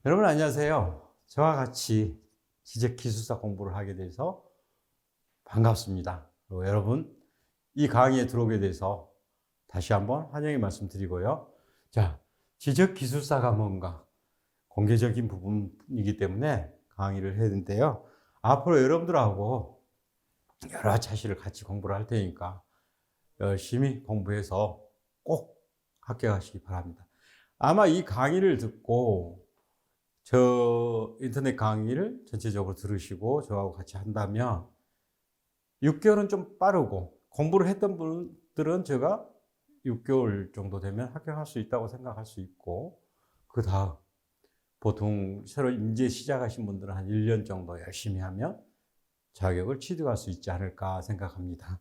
여러분 안녕하세요. 저와 같이 지적기술사 공부를 하게 돼서 반갑습니다. 그리고 여러분 이 강의에 들어오게 돼서 다시 한번 환영의 말씀드리고요. 자, 지적기술사가 뭔가 공개적인 부분이기 때문에 강의를 했는데요. 앞으로 여러분들하고 여러 차시를 같이 공부를 할 테니까 열심히 공부해서 꼭 합격하시기 바랍니다. 아마 이 강의를 듣고 저 인터넷 강의를 전체적으로 들으시고 저하고 같이 한다면 6개월은 좀 빠르고, 공부를 했던 분들은 제가 6개월 정도 되면 합격할 수 있다고 생각할 수 있고, 그 다음 보통 새로 이제 시작하신 분들은 한 1년 정도 열심히 하면 자격을 취득할 수 있지 않을까 생각합니다.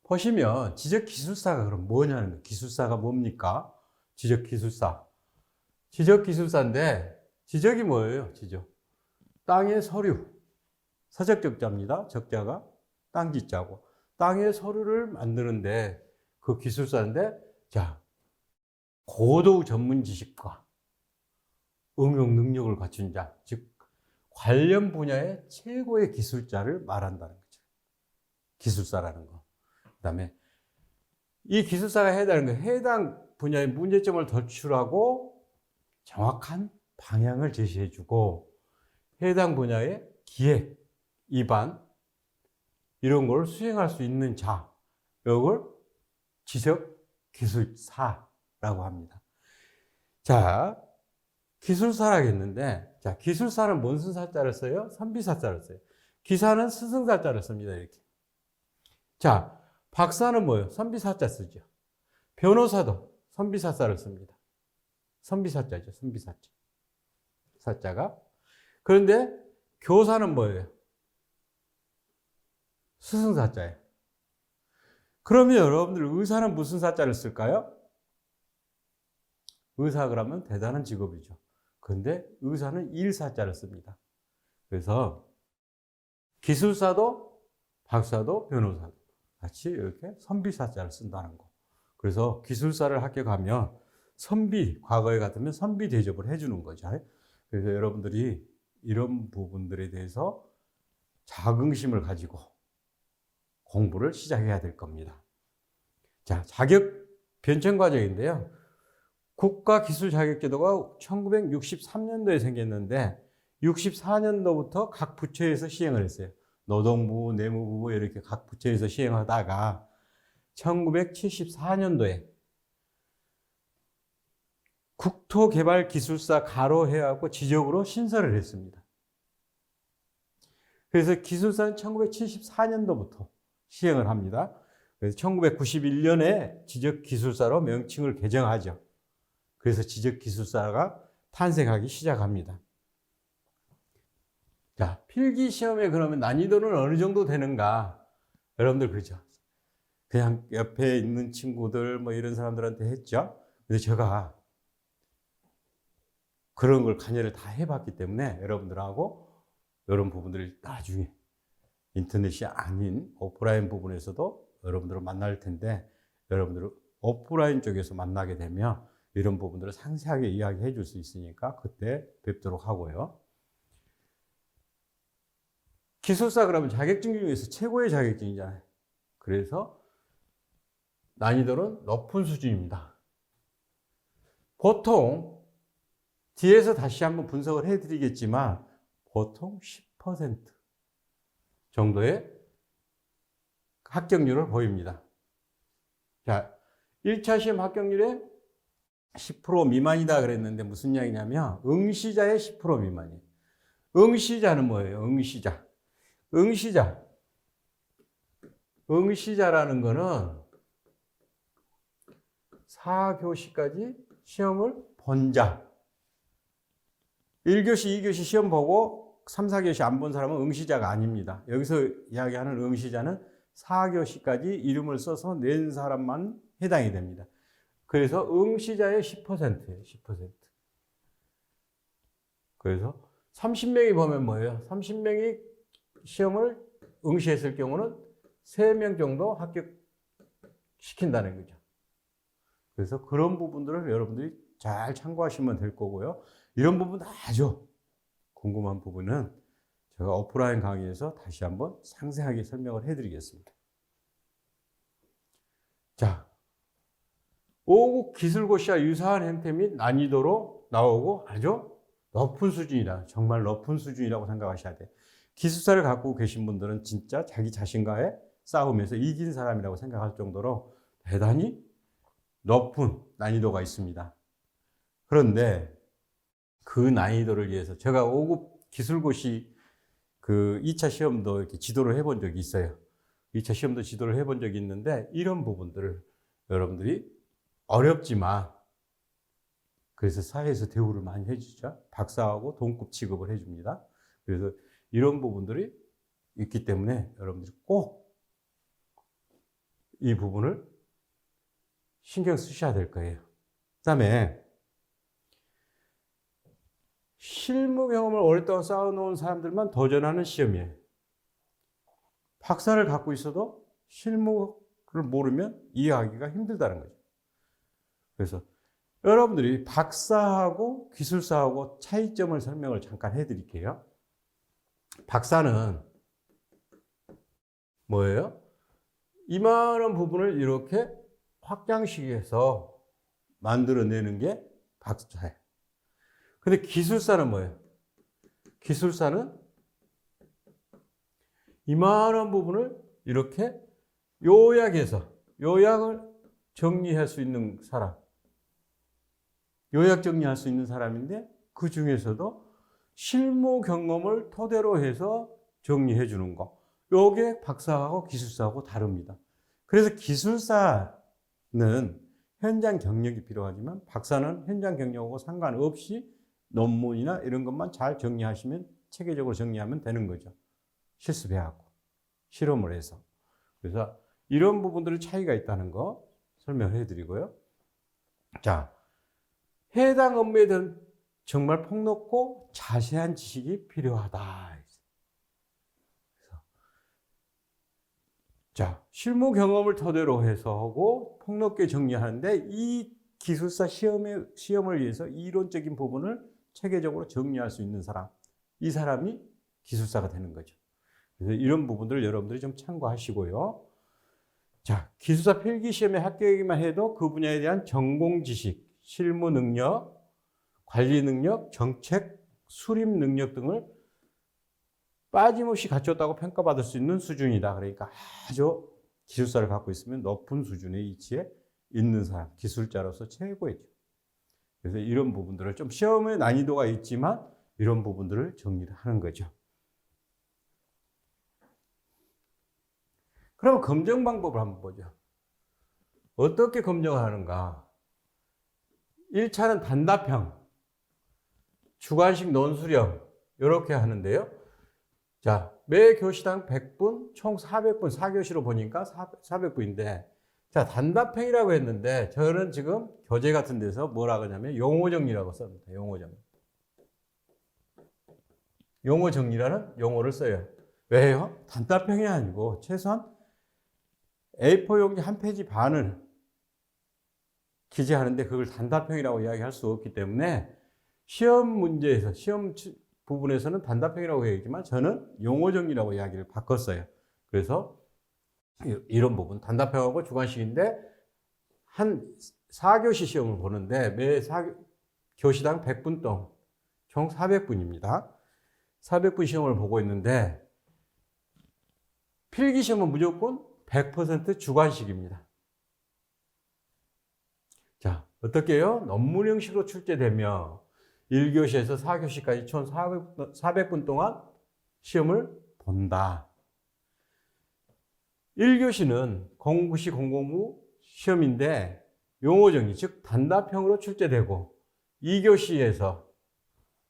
보시면 지적기술사가 그럼 뭐냐는 거예요. 기술사가 뭡니까? 지적기술사. 지적기술사인데, 지적이 뭐예요? 지적. 땅의 서류. 서적적자입니다. 적자가 땅지자고. 땅의 서류를 만드는데 그 기술사인데, 자, 고도 전문 지식과 응용 능력을 갖춘 자, 즉 관련 분야의 최고의 기술자를 말한다는 거죠. 기술사라는 거. 그다음에 이 기술사가 해당하는 거, 해당 분야의 문제점을 도출하고 정확한 방향을 제시해주고, 해당 분야의 기획, 입안 이런 걸 수행할 수 있는 자, 이걸 지적기술사라고 합니다. 자, 기술사라고 했는데, 자, 기술사는 무슨 사자를 써요? 선비사자를 써요. 기사는 스승사자를 씁니다. 이렇게. 자, 박사는 뭐예요? 선비사자 쓰죠. 변호사도 선비사자를 씁니다. 선비사자죠. 선비사자. 사자가. 그런데 교사는 뭐예요? 스승사자예요. 그러면 여러분들 의사는 무슨 사자를 쓸까요? 의사 그러면 대단한 직업이죠. 그런데 의사는 일사자를 씁니다. 그래서 기술사도 박사도 변호사도 같이 이렇게 선비사자를 쓴다는 거. 그래서 기술사를 합격하면 선비, 과거에 같으면 선비 대접을 해주는 거죠. 그래서 여러분들이 이런 부분들에 대해서 자긍심을 가지고 공부를 시작해야 될 겁니다. 자, 자격 변遷 과정인데요. 국가기술자격제도가 1963년도에 생겼는데 64년도부터 각 부처에서 시행을 했어요. 노동부, 내무부 이렇게 각 부처에서 시행하다가 1974년도에 국토개발기술사 가로해하고 지적으로 신설을 했습니다. 그래서 기술사는 1974년도부터 시행을 합니다. 그래서 1991년에 지적기술사로 명칭을 개정하죠. 그래서 지적기술사가 탄생하기 시작합니다. 자, 필기시험에 그러면 난이도는 어느 정도 되는가? 여러분들 그러죠? 그냥 옆에 있는 친구들 뭐 이런 사람들한테 했죠? 근데 제가 그런 걸 관여를 다 해봤기 때문에 여러분들하고 이런 부분들을 나중에 인터넷이 아닌 오프라인 부분에서도 여러분들을 만날 텐데, 여러분들을 오프라인 쪽에서 만나게 되면 이런 부분들을 상세하게 이야기해 줄 수 있으니까 그때 뵙도록 하고요. 기술사 그러면 자격증 중에서 최고의 자격증이잖아요. 그래서 난이도는 높은 수준입니다. 보통 뒤에서 다시 한번 분석을 해드리겠지만 보통 10% 정도의 합격률을 보입니다. 자, 1차 시험 합격률에 10% 미만이다 그랬는데 무슨 이야기냐면 응시자의 10% 미만이에요. 응시자는 뭐예요? 응시자. 응시자라는 거는 4교시까지 시험을 본 자. 1교시, 2교시 시험 보고 3, 4교시 안 본 사람은 응시자가 아닙니다. 여기서 이야기하는 응시자는 4교시까지 이름을 써서 낸 사람만 해당이 됩니다. 그래서 응시자의 10%예요. 10%. 그래서 30명이 보면 뭐예요? 30명이 시험을 응시했을 경우는 3명 정도 합격시킨다는 거죠. 그래서 그런 부분들을 여러분들이 잘 참고하시면 될 거고요. 이런 부분 아주 궁금한 부분은 제가 오프라인 강의에서 다시 한번 상세하게 설명을 해드리겠습니다. 자, 5급 기술고시와 유사한 형태 및 난이도로 나오고 아주 높은 수준이다. 정말 높은 수준이라고 생각하셔야 돼요. 기술사를 갖고 계신 분들은 진짜 자기 자신과의 싸움에서 이긴 사람이라고 생각할 정도로 대단히 높은 난이도가 있습니다. 그런데 그 난이도를 위해서 제가 5급 기술고시 그 2차 시험도 이렇게 지도를 해본 적이 있어요. 2차 시험도 지도를 해본 적이 있는데 이런 부분들을 여러분들이 어렵지만 그래서 사회에서 대우를 많이 해주죠. 박사하고 동급 취급을 해줍니다. 그래서 이런 부분들이 있기 때문에 여러분들이 꼭 이 부분을 신경 쓰셔야 될 거예요. 그 다음에 실무 경험을 오랫동안 쌓아놓은 사람들만 도전하는 시험이에요. 박사를 갖고 있어도 실무를 모르면 이해하기가 힘들다는 거죠. 그래서 여러분들이 박사하고 기술사하고 차이점을 설명을 잠깐 해드릴게요. 박사는 뭐예요? 이만한 부분을 이렇게 확장시켜서 만들어내는 게 박사예요. 근데 기술사는 뭐예요? 기술사는 이만한 부분을 이렇게 요약해서 요약을 정리할 수 있는 사람. 요약 정리할 수 있는 사람인데 그 중에서도 실무 경험을 토대로 해서 정리해 주는 거. 요게 박사하고 기술사하고 다릅니다. 그래서 기술사는 현장 경력이 필요하지만 박사는 현장 경력하고 상관없이 논문이나 이런 것만 잘 정리하시면 체계적으로 정리하면 되는 거죠. 실습해하고 실험을 해서. 그래서 이런 부분들의 차이가 있다는 거 설명해 드리고요. 자, 해당 업무에 대한 정말 폭넓고 자세한 지식이 필요하다. 자, 실무 경험을 토대로 해서 하고 폭넓게 정리하는데 이 기술사 시험을 위해서 이론적인 부분을 체계적으로 정리할 수 있는 사람, 이 사람이 기술사가 되는 거죠. 그래서 이런 부분들을 여러분들이 좀 참고하시고요. 자, 기술사 필기시험에 합격하기만 해도 그 분야에 대한 전공 지식, 실무 능력, 관리 능력, 정책, 수립 능력 등을 빠짐없이 갖췄다고 평가받을 수 있는 수준이다. 그러니까 아주 기술사를 갖고 있으면 높은 수준의 위치에 있는 사람, 기술자로서 최고이죠. 그래서 이런 부분들을 좀 시험의 난이도가 있지만 이런 부분들을 정리를 하는 거죠. 그럼 검정 방법을 한번 보죠. 어떻게 검정을 하는가? 1차는 단답형, 주관식 논술형 이렇게 하는데요. 자, 매 교시당 100분, 총 400분, 4교시로 보니까 400분인데 자, 단답형이라고 했는데 저는 지금 교재 같은 데서 뭐라고 하냐면 용어 정리라고 씁니다. 용어 정리. 용어 정리라는 용어를 써요. 왜요? 단답형이 아니고 최소한 A4 용지 한 페이지 반을 기재하는데 그걸 단답형이라고 이야기할 수 없기 때문에 시험 문제에서 시험 부분에서는 단답형이라고 얘기하지만 저는 용어 정리라고 이야기를 바꿨어요. 그래서 이런 부분 단답형하고 주관식인데 한 4교시 시험을 보는데 매 4교시당 100분 동안 총 400분입니다. 400분 시험을 보고 있는데 필기 시험은 무조건 100% 주관식입니다. 자, 어떻게 해요? 논문 형식으로 출제되며 1교시에서 4교시까지 총 400분 동안 시험을 본다. 1교시는 공부시 공공부 시험인데 용어 정리, 즉 단답형으로 출제되고 2교시에서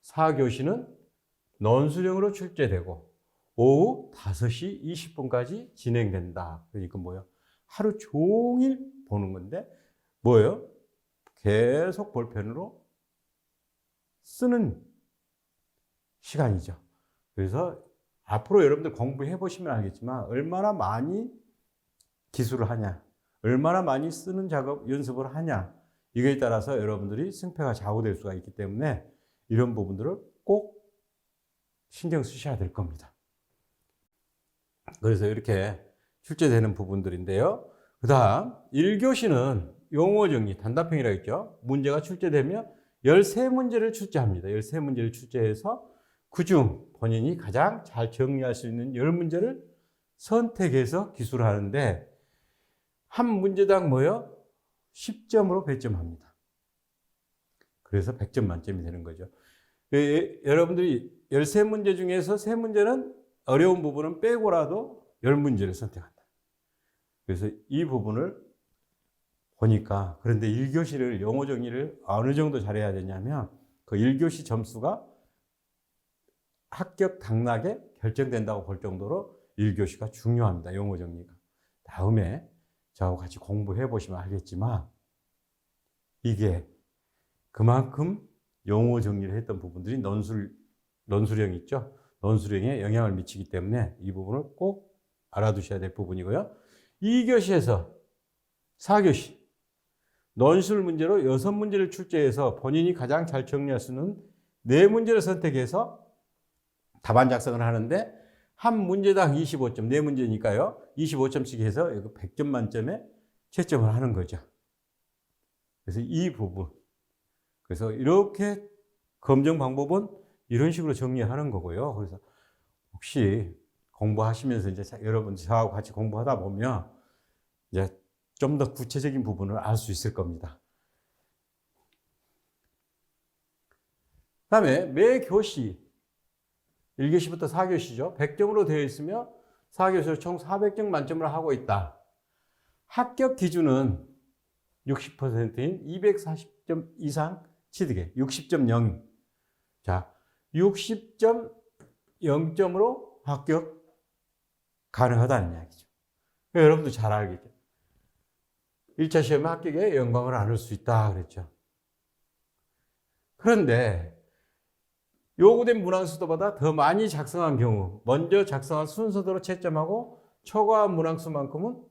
4교시는 논술형으로 출제되고 오후 5시 20분까지 진행된다. 그러니까 뭐예요? 하루 종일 보는 건데 뭐예요? 계속 볼펜으로 쓰는 시간이죠. 그래서 앞으로 여러분들 공부해 보시면 알겠지만 얼마나 많이 기술을 하냐, 얼마나 많이 쓰는 작업 연습을 하냐 이거에 따라서 여러분들이 승패가 좌우될 수가 있기 때문에 이런 부분들을 꼭 신경 쓰셔야 될 겁니다. 그래서 이렇게 출제되는 부분들인데요. 그 다음 1교시는 용어 정리, 단답형이라고 했죠. 문제가 출제되면 13문제를 출제합니다. 13문제를 출제해서 그중 본인이 가장 잘 정리할 수 있는 10문제를 선택해서 기술을 하는데 한 문제당 뭐요? 10점으로 배점합니다. 그래서 100점 만점이 되는 거죠. 여러분들이 13문제 중에서 3문제는 어려운 부분은 빼고라도 10문제를 선택한다. 그래서 이 부분을 보니까 그런데 1교시를 영어 정리를 어느 정도 잘해야 되냐면 그 1교시 점수가 합격 당락에 결정된다고 볼 정도로 1교시가 중요합니다. 영어 정리가. 다음에 저하고 같이 공부해 보시면 알겠지만 이게 그만큼 영어 정리를 했던 부분들이 논술형 있죠. 논술형에 영향을 미치기 때문에 이 부분을 꼭 알아두셔야 될 부분이고요. 2교시에서 4교시 논술 문제로 6문제를 출제해서 본인이 가장 잘 정리할 수 있는 4문제를 선택해서 답안 작성을 하는데 한 문제당 25점, 4문제니까요. 25점씩 해서 100점 만점에 채점을 하는 거죠. 그래서 이 부분. 그래서 이렇게 검정 방법은 이런 식으로 정리하는 거고요. 그래서 혹시 공부하시면서 이제 여러분 저하고 같이 공부하다 보면 이제 좀 더 구체적인 부분을 알 수 있을 겁니다. 그다음에 매 교시 1교시부터 4교시죠. 100점으로 되어 있으며 4교시로 총 400점 만점을 하고 있다. 합격 기준은 60%인 240점 이상 취득에 60.0. 자, 60.0점으로 합격 가능하다는 이야기죠. 여러분도 잘 알겠죠. 1차 시험에 합격에 영광을 안을 수 있다 그랬죠. 그런데 요구된 문항수보다 더 많이 작성한 경우 먼저 작성한 순서대로 채점하고 초과한 문항수만큼은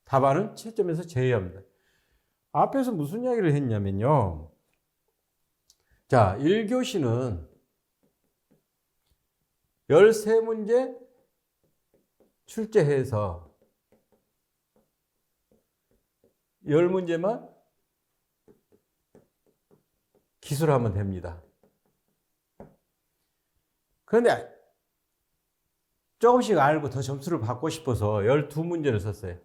답안은 채점에서 제외합니다. 앞에서 무슨 이야기를 했냐면요. 자, 1교시는 13문제 출제해서 10문제만 기술하면 됩니다. 그런데 조금씩 알고 더 점수를 받고 싶어서 12문제를 썼어요.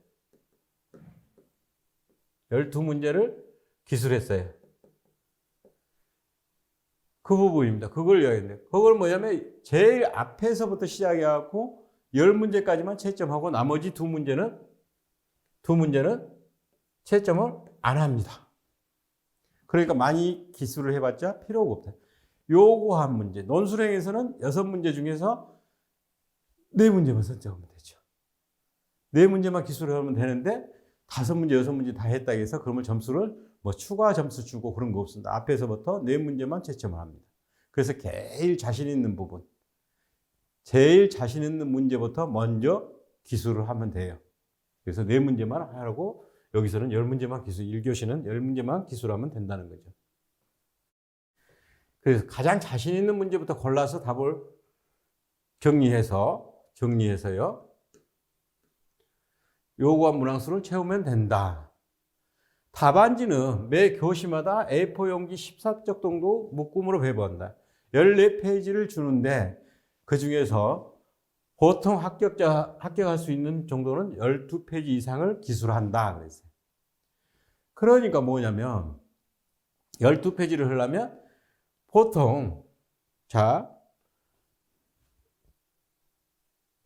12문제를 기술했어요. 그 부분입니다. 그걸 이야기했는데 그걸 뭐냐면 제일 앞에서부터 시작해갖고 10문제까지만 채점하고 나머지 두 문제는 채점을 안 합니다. 그러니까 많이 기술을 해봤자 필요가 없다. 요구한 문제, 논술형에서는 6문제 중에서 4문제만 선택하면 되죠. 4문제만 기술을 하면 되는데 5문제, 6문제 다 했다 해서 그러면 점수를 뭐 추가 점수 주고 그런 거 없습니다. 앞에서부터 4문제만 채점을 합니다. 그래서 제일 자신 있는 부분, 제일 자신 있는 문제부터 먼저 기술을 하면 돼요. 그래서 4문제만 하라고 여기서는 10문제만 기술, 1교시는 10문제만 기술하면 된다는 거죠. 그래서 가장 자신 있는 문제부터 골라서 답을 정리해서요. 요구한 문항수를 채우면 된다. 답안지는 매 교시마다 A4 용지 14쪽 정도 묶음으로 배부한다. 14페이지를 주는데 그 중에서 보통 합격할 수 있는 정도는 12페이지 이상을 기술한다 그랬어요. 그러니까 뭐냐면 12페이지를 하려면 보통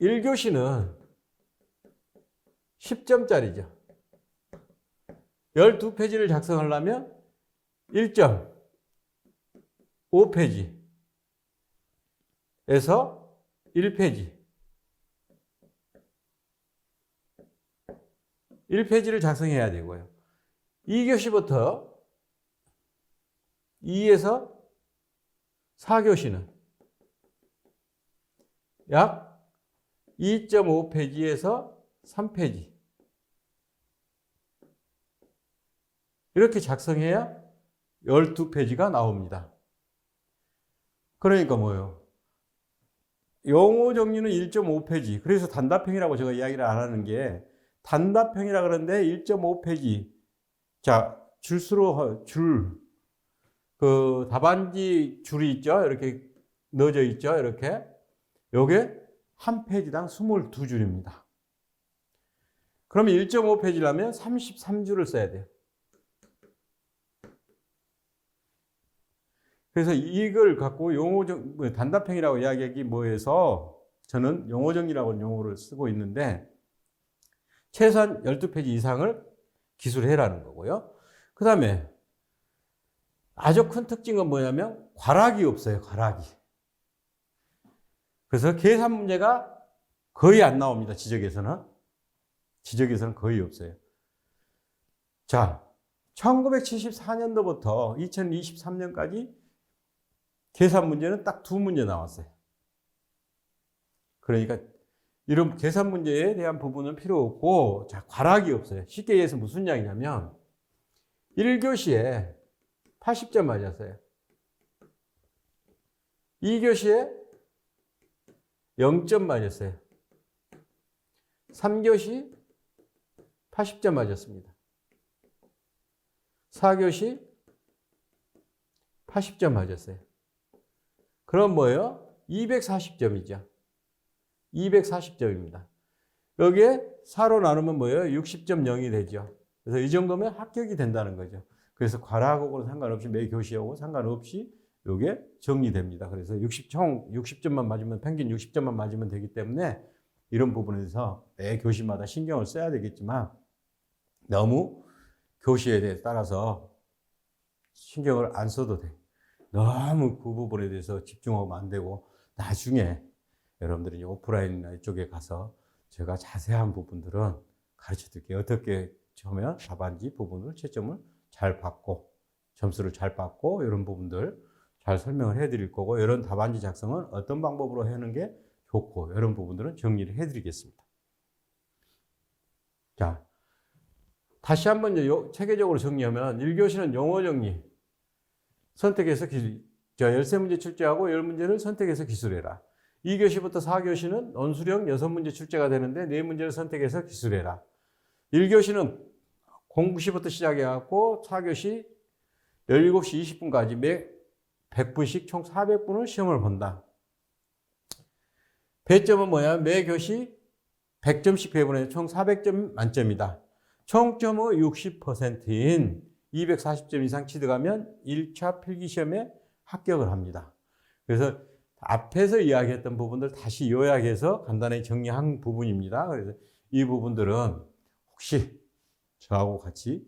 1교시는 10점짜리죠. 12페이지를 작성하려면 1.5페이지에서 1페이지 1페이지를 작성해야 되고요. 2교시부터 2에서 4교시는 약 2.5페이지에서 3페이지 이렇게 작성해야 12페이지가 나옵니다. 그러니까 뭐예요? 용어 정리는 1.5페이지. 그래서 단답형이라고 제가 이야기를 안 하는 게, 단답형이라 그러는데 1.5페이지. 자, 그 답안지 줄이 있죠? 이렇게 넣어져 있죠? 이렇게. 요게 한 페이지당 22줄입니다. 그러면 1.5페이지라면 33줄을 써야 돼요. 그래서 이걸 갖고 단답형이라고 이야기하기 뭐해서 저는 용어정리라고 용어를 쓰고 있는데, 최소한 12페이지 이상을 기술해라는 거고요. 그 다음에 아주 큰 특징은 뭐냐면 괄학이 없어요. 괄학이. 그래서 계산 문제가 거의 안 나옵니다. 지적에서는 거의 없어요. 자, 1974년도부터 2023년까지 계산 문제는 딱 2문제 나왔어요. 그러니까 이런 계산 문제에 대한 부분은 필요 없고, 자, 괄학이 없어요. 쉽게 얘기해서 무슨 이야기냐면 1교시에 80점 맞았어요. 2교시에 0점 맞았어요. 3교시 80점 맞았습니다. 4교시 80점 맞았어요. 그럼 뭐예요? 240점이죠. 240점입니다. 여기에 4로 나누면 뭐예요? 60.0이 되죠. 그래서 이 정도면 합격이 된다는 거죠. 그래서 괄학하고는 상관없이, 매 교시하고 상관없이 이게 정리됩니다. 그래서 총 60점만 맞으면, 평균 60점만 맞으면 되기 때문에 이런 부분에서 매 교시마다 신경을 써야 되겠지만, 너무 교시에 따라서 신경을 안 써도 돼. 너무 그 부분에 대해서 집중하면 안 되고, 나중에 여러분들이 오프라인 쪽에 가서 제가 자세한 부분들은 가르쳐 드릴게요. 어떻게 하면 답안지 부분을 채점을 잘 받고, 점수를 잘 받고, 이런 부분들 잘 설명을 해 드릴 거고, 이런 답안지 작성은 어떤 방법으로 하는 게 좋고, 이런 부분들은 정리를 해 드리겠습니다. 자, 다시 한번 체계적으로 정리하면, 1교시는 용어 정리, 선택해서 13문제 출제하고 10문제를 선택해서 기술해라. 2교시부터 4교시는 논술형 6문제 출제가 되는데 4문제를 선택해서 기술해라. 1교시는 공부시부터 시작해갖고 4교시 17시 20분까지 매 100분씩 총 400분을 시험을 본다. 배점은 뭐야? 매 교시 100점씩 배분해 총 400점 만점이다. 총점의 60%인 240점 이상 취득하면 1차 필기시험에 합격을 합니다. 그래서 앞에서 이야기했던 부분들 다시 요약해서 간단히 정리한 부분입니다. 그래서 이 부분들은 혹시 저하고 같이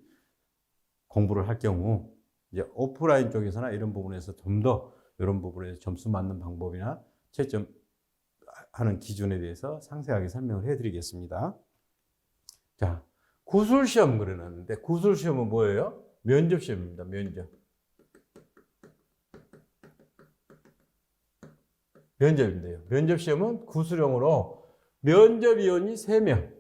공부를 할 경우 이제 오프라인 쪽에서나 이런 부분에서 좀 더 이런 부분에서 점수 맞는 방법이나 채점하는 기준에 대해서 상세하게 설명을 해드리겠습니다. 자, 구술시험 그려놨는데, 구술시험은 뭐예요? 면접시험입니다. 면접인데요. 면접시험은 구술형으로 면접위원이 3명,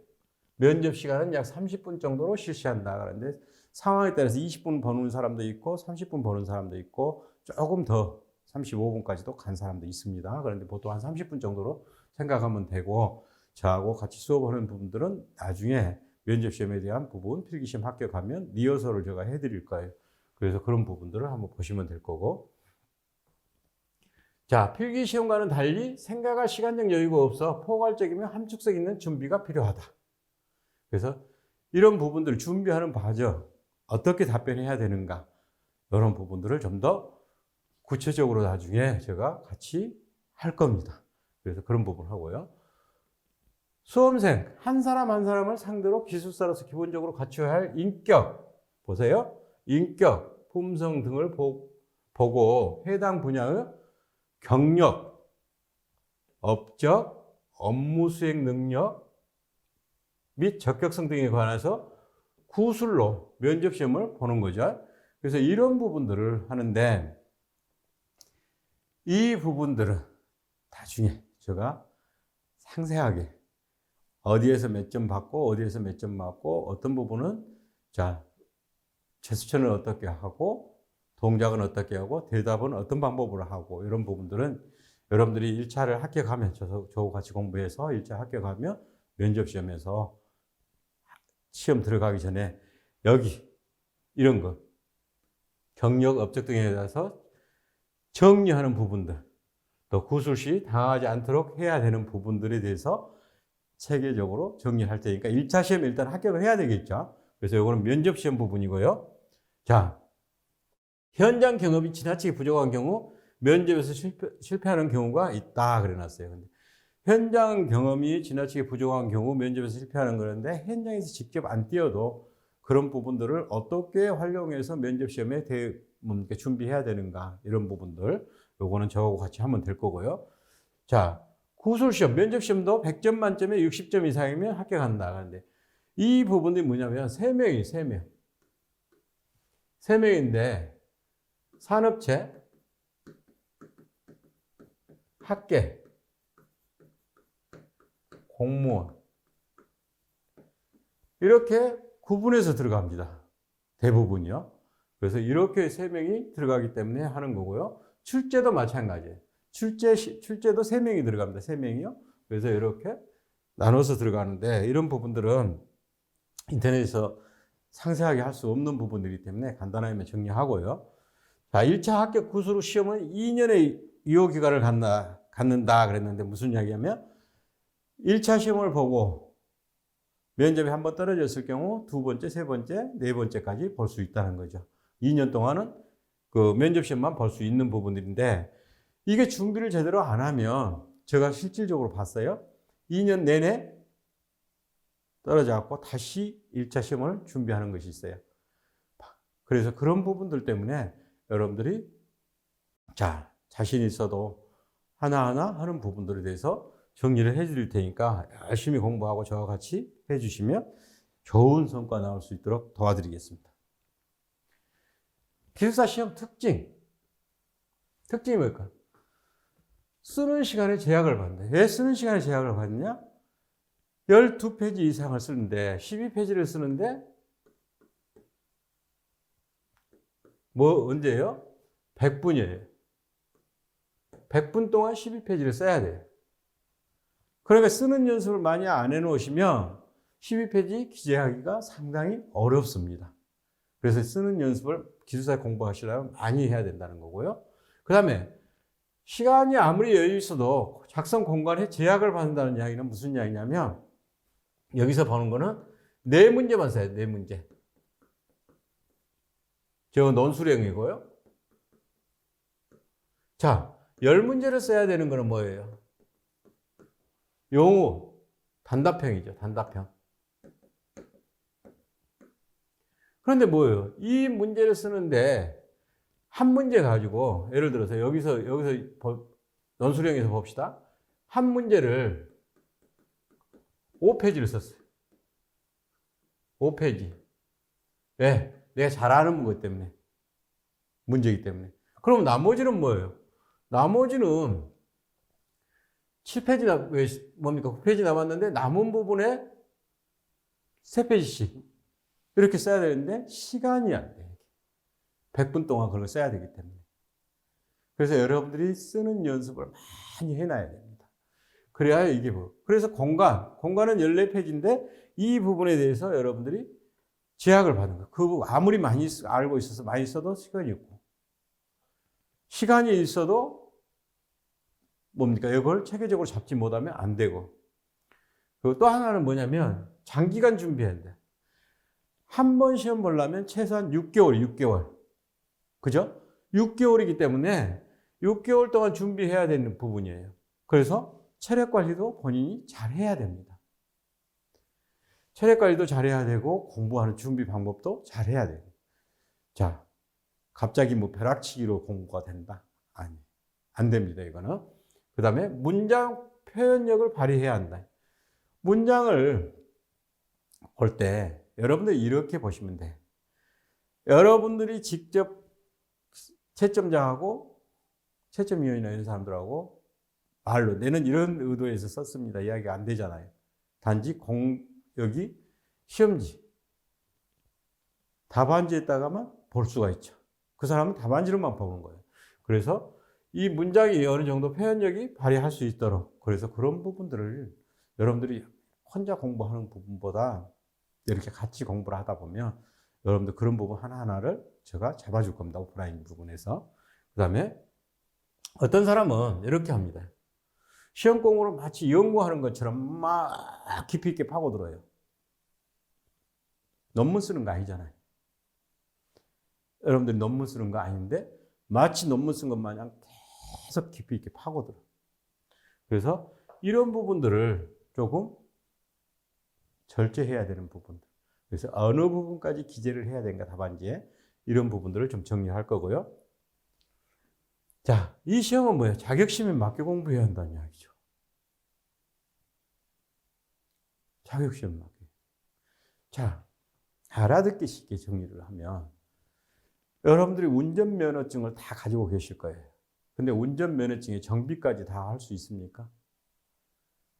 면접시간은 약 30분 정도로 실시한다. 그런데 상황에 따라서 20분 보는 사람도 있고 30분 보는 사람도 있고 조금 더 35분까지도 간 사람도 있습니다. 그런데 보통 한 30분 정도로 생각하면 되고, 저하고 같이 수업하는 부분들은 나중에 면접시험에 대한 부분, 필기시험 합격하면 리허설을 제가 해드릴 거예요. 그래서 그런 부분들을 한번 보시면 될 거고. 자, 필기시험과는 달리 생각할 시간적 여유가 없어 포괄적이며 함축성 있는 준비가 필요하다. 그래서 이런 부분들을 준비하는 과정, 어떻게 답변해야 되는가, 이런 부분들을 좀 더 구체적으로 나중에 제가 같이 할 겁니다. 그래서 그런 부분을 하고요. 수험생 한 사람 한 사람을 상대로 기술사로서 기본적으로 갖춰야 할 인격, 보세요. 인격, 품성 등을 보고 해당 분야의 경력, 업적, 업무 수행 능력 및 적격성 등에 관해서 구술로 면접시험을 보는 거죠. 그래서 이런 부분들을 하는데, 이 부분들은 나중에 제가 상세하게 어디에서 몇 점 받고 어디에서 몇 점 받고 어떤 부분은 자 제스처는 어떻게 하고 동작은 어떻게 하고 대답은 어떤 방법으로 하고 이런 부분들은 여러분들이 1차를 합격하면 저하고 같이 공부해서 1차 합격하면 면접시험에서 시험 들어가기 전에 여기 이런 거 경력, 업적 등에 대해서 정리하는 부분들 또 구술시 당하지 않도록 해야 되는 부분들에 대해서 체계적으로 정리할 테니까 1차 시험 일단 합격을 해야 되겠죠. 그래서 이거는 면접시험 부분이고요. 자, 현장 경험이 지나치게 부족한 경우 면접에서 실패하는 경우가 있다 그래놨어요. 근데 현장 경험이 지나치게 부족한 경우 면접에서 실패하는 거는데 현장에서 직접 안 뛰어도 그런 부분들을 어떻게 활용해서 면접시험에 준비해야 되는가 이런 부분들 요거는 저하고 같이 하면 될 거고요. 자, 구술시험, 면접시험도 100점 만점에 60점 이상이면 합격한다. 그런데 이 부분이 뭐냐면 3명이 3명인데 산업체, 학계, 공무원 이렇게 구분해서 들어갑니다. 대부분이요. 그래서 이렇게 3명이 들어가기 때문에 하는 거고요. 출제도 마찬가지예요. 출제도 3명이 들어갑니다. 3명이요. 그래서 이렇게 나눠서 들어가는데 이런 부분들은 인터넷에서 상세하게 할 수 없는 부분들이기 때문에 간단하게 정리하고요. 자, 1차 합격 구술 시험은 2년의 유효기간을 갖는다 그랬는데 무슨 이야기냐면 1차 시험을 보고 면접에 한번 떨어졌을 경우 두 번째, 세 번째, 네 번째까지 볼 수 있다는 거죠. 2년 동안은 그 면접 시험만 볼 수 있는 부분들인데 이게 준비를 제대로 안 하면 제가 실질적으로 봤어요. 2년 내내 떨어져갖고 다시 1차 시험을 준비하는 것이 있어요. 그래서 그런 부분들 때문에 여러분들이 자신 있어도 하나하나 하는 부분들에 대해서 정리를 해 드릴 테니까 열심히 공부하고 저와 같이 해 주시면 좋은 성과 나올 수 있도록 도와드리겠습니다. 기숙사 시험 특징이 뭘까요? 쓰는 시간에 제약을 받는다. 왜 쓰는 시간에 제약을 받느냐? 12페이지 이상을 쓰는데 12페이지를 쓰는데 언제예요? 100분이에요. 100분 동안 12페이지를 써야 돼요. 그러니까 쓰는 연습을 많이 안 해놓으시면 12페이지 기재하기가 상당히 어렵습니다. 그래서 쓰는 연습을 기숙사 공부하시려면 많이 해야 된다는 거고요. 그 다음에 시간이 아무리 여유 있어도 작성 공간에 제약을 받는다는 이야기는 무슨 이야기냐면 여기서 보는 거는 4문제만 써야 돼요. 4문제. 저 논술형이고요. 자, 10문제를 써야 되는 거는 뭐예요? 용어, 단답형이죠. 단답형. 그런데 뭐예요? 이 문제를 쓰는데 한 문제 가지고 예를 들어서 여기서 논술형에서 봅시다. 한 문제를 5페이지를 썼어요. 5페이지. 왜? 내가 잘 아는 것 때문에. 문제이기 때문에. 그럼 나머지는 뭐예요? 나머지는 7페이지, 뭡니까? 9페이지 남았는데 남은 부분에 3페이지씩 이렇게 써야 되는데 시간이 안 돼요. 100분 동안 그걸 써야 되기 때문에. 그래서 여러분들이 쓰는 연습을 많이 해놔야 됩니다. 그래야 이게 그래서 공간은 14페이지인데 이 부분에 대해서 여러분들이 제약을 받는 거예요. 그 부분 아무리 많이 알고 있어서 많이 써도 시간이 없고 시간이 있어도 뭡니까? 이걸 체계적으로 잡지 못하면 안 되고 그리고 또 하나는 뭐냐면 장기간 준비해야 돼. 한 번 시험 보려면 최소한 6개월. 그죠? 6개월이기 때문에 6개월 동안 준비해야 되는 부분이에요. 그래서 체력 관리도 본인이 잘 해야 됩니다. 체력 관리도 잘 해야 되고 공부하는 준비 방법도 잘 해야 돼요. 자, 갑자기 벼락치기로 공부가 된다? 아니, 안 됩니다, 이거는. 그 다음에 문장 표현력을 발휘해야 한다. 문장을 볼 때 여러분들이 이렇게 보시면 돼. 여러분들이 직접 채점자하고 채점위원이나 이런 사람들하고 말로 내는 이런 의도에서 썼습니다. 이야기가 안 되잖아요. 단지 여기 시험지 답안지에다가만 볼 수가 있죠. 그 사람은 답안지로만 보는 거예요. 그래서 이 문장이 어느 정도 표현력이 발휘할 수 있도록, 그래서 그런 부분들을 여러분들이 혼자 공부하는 부분보다 이렇게 같이 공부를 하다 보면 여러분들 그런 부분 하나하나를 제가 잡아줄 겁니다. 오프라인 부분에서. 그 다음에 어떤 사람은 이렇게 합니다. 시험 공부를 마치 연구하는 것처럼 막 깊이 있게 파고들어요. 논문 쓰는 거 아니잖아요. 여러분들이 논문 쓰는 거 아닌데 마치 논문 쓴 것 마냥 계속 깊이 있게 파고들어. 그래서 이런 부분들을 조금 절제해야 되는 부분들. 그래서 어느 부분까지 기재를 해야 되는가 답안지에 이런 부분들을 좀 정리할 거고요. 자, 이 시험은 뭐예요? 자격심에 맞게 공부해야 한다는 이야기죠. 자격시험 맞게. 자, 알아듣기 쉽게 정리를 하면 여러분들이 운전면허증을 다 가지고 계실 거예요. 근데 운전면허증에 정비까지 다 할 수 있습니까?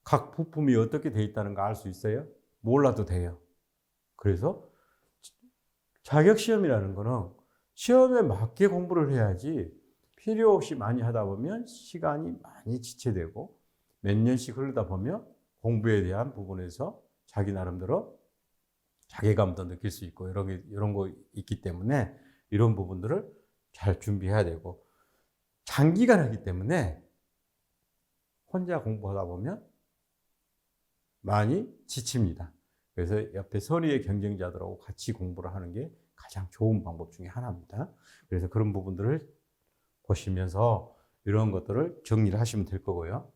각 부품이 어떻게 돼 있다는 거 알 수 있어요? 몰라도 돼요. 그래서 자격시험이라는 거는 시험에 맞게 공부를 해야지 필요 없이 많이 하다 보면 시간이 많이 지체되고 몇 년씩 흐르다 보면 공부에 대한 부분에서 자기 나름대로 자괴감도 느낄 수 있고 이런 거 있기 때문에 이런 부분들을 잘 준비해야 되고 장기간 하기 때문에 혼자 공부하다 보면 많이 지칩니다. 그래서 옆에 선의의 경쟁자들하고 같이 공부를 하는 게 가장 좋은 방법 중에 하나입니다. 그래서 그런 부분들을 보시면서 이런 것들을 정리를 하시면 될 거고요.